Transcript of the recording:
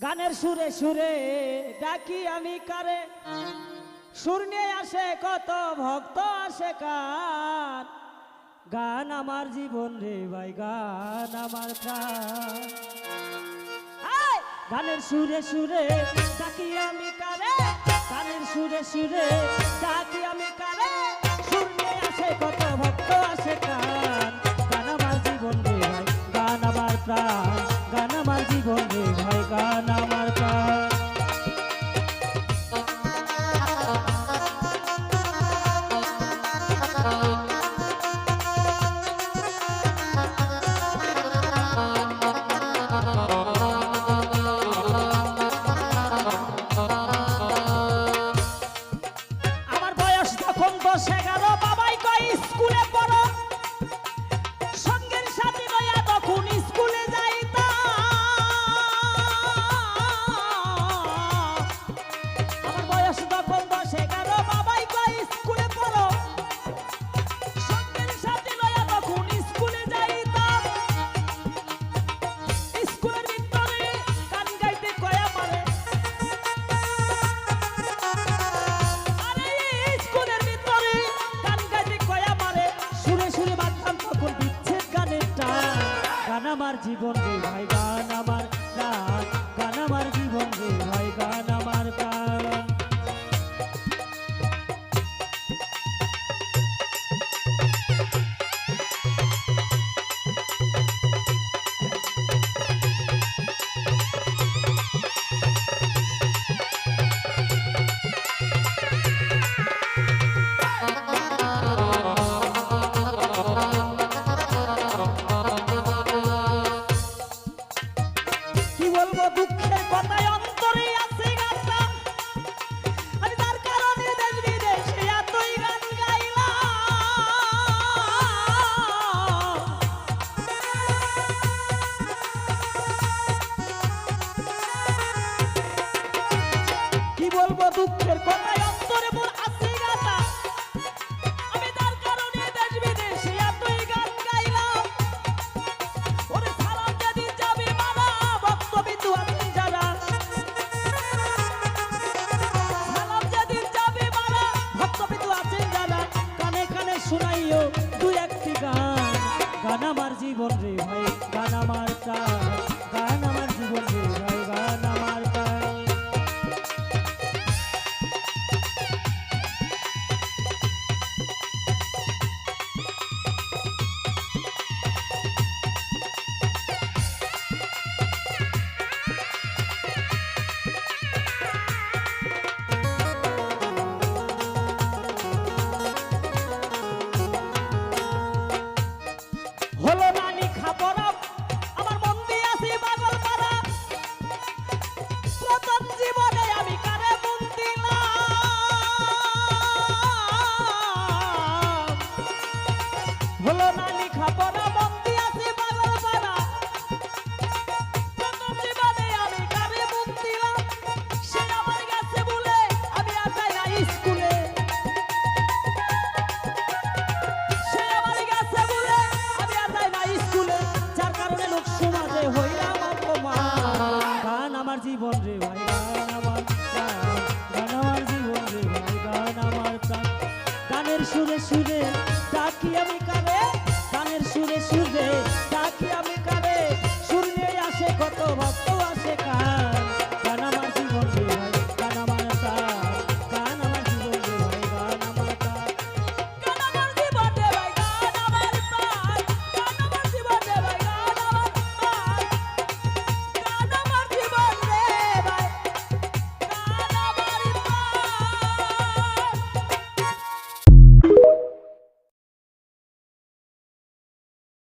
গানের সুরে সুরে ডাকি আমি কারে, সুর নিয়ে আসে কত ভক্ত আসে কার। গান আমার জীবন রে ভাই, গান আমার প্রাণ। গানের সুরে সুরে ডাকি আমি কারে, গানের সুরে সুরে ডাকি আমি কারে, সুর নিয়ে আসে কত ভক্ত আসে কার। গান আমার জীবন রে ভাই, গান আমার প্রাণ। গান আমার জীবন রে ভাই, গান আমার প্রাণ। আমার বয়স তখন 10-11, বাবাই কয় স্কুলে পড়ো, সঙ্গের সাথে লইয়া তখন স্কুলে যাইতাম। আমার বয়স তখন 10-11, বাবাই কয় স্কুলে পড়ো, সঙ্গের সাথে লইয়া তখন স্কুলে যাইতাম। স্কুলের ভিতরে গান গাইতে কয় আমারে, আরে স্কুলের ভিতরে গান গাইতে কয় আমারে, সুরে সুরে বাঁধতাম তখন বিচ্ছেদ গানের টান। গান আমার জীবন রে ভাই, গান আমার প্রাণ। গান আমার জীবন রে ভাই, গান আমার প্রাণ। কি বলবো দুঃখের কথায় অন্তরে আছে গানটা, আমি তার কারণে দেশ বিদেশে এতই গান গাইলাম। কি বলবো দুঃখের কথায় অন্তরে মোর আছে গানটা, আমি তার কারণে দেশ বিদেশে এতই গান গাইলাম। ওরে সালাম যেদিন যাবে মারা, ভক্তবিন্দু আছেন যারা, সালাম যেদিন যাবে মারা, ভক্তবিন্দু আছেন যারা, কানে কানে শুনাইও দুই একটি গান। গান আমার জীবন রে ভাই, গান আমার প্রাণ। গান আমার জীবন রে ভাই, গান আমার প্রাণ। হলো না লিখা পড়া, আমার মন দিয়ে আছি পাগল পারা, প্রথম জীবনে আমি কারে মন দিলাম। হলো না লিখা পড়া, মন দিয়ে আছি পাগল পারা, প্রথম জীবনে আমি কারে মন দিলাম। সে আমার কাছে বলে আমি আর যাই না স্কুলে, সে আমার কাছে বলে আমি আর যাই না স্কুলে, যার কারণে লোক সমাজে হইলাম অপমান। গান আমার জীবন রে ভাই, গান আমার প্রাণ। গান আমার জীবন রে ভাই, গান আমার প্রাণ। গানের সুরে সুরে ডাকি আমি কারে, গানের সুরে সুরে ডাকি আমি কারে, সুর নিয়ে আসে কত ভক্ত আসে কার।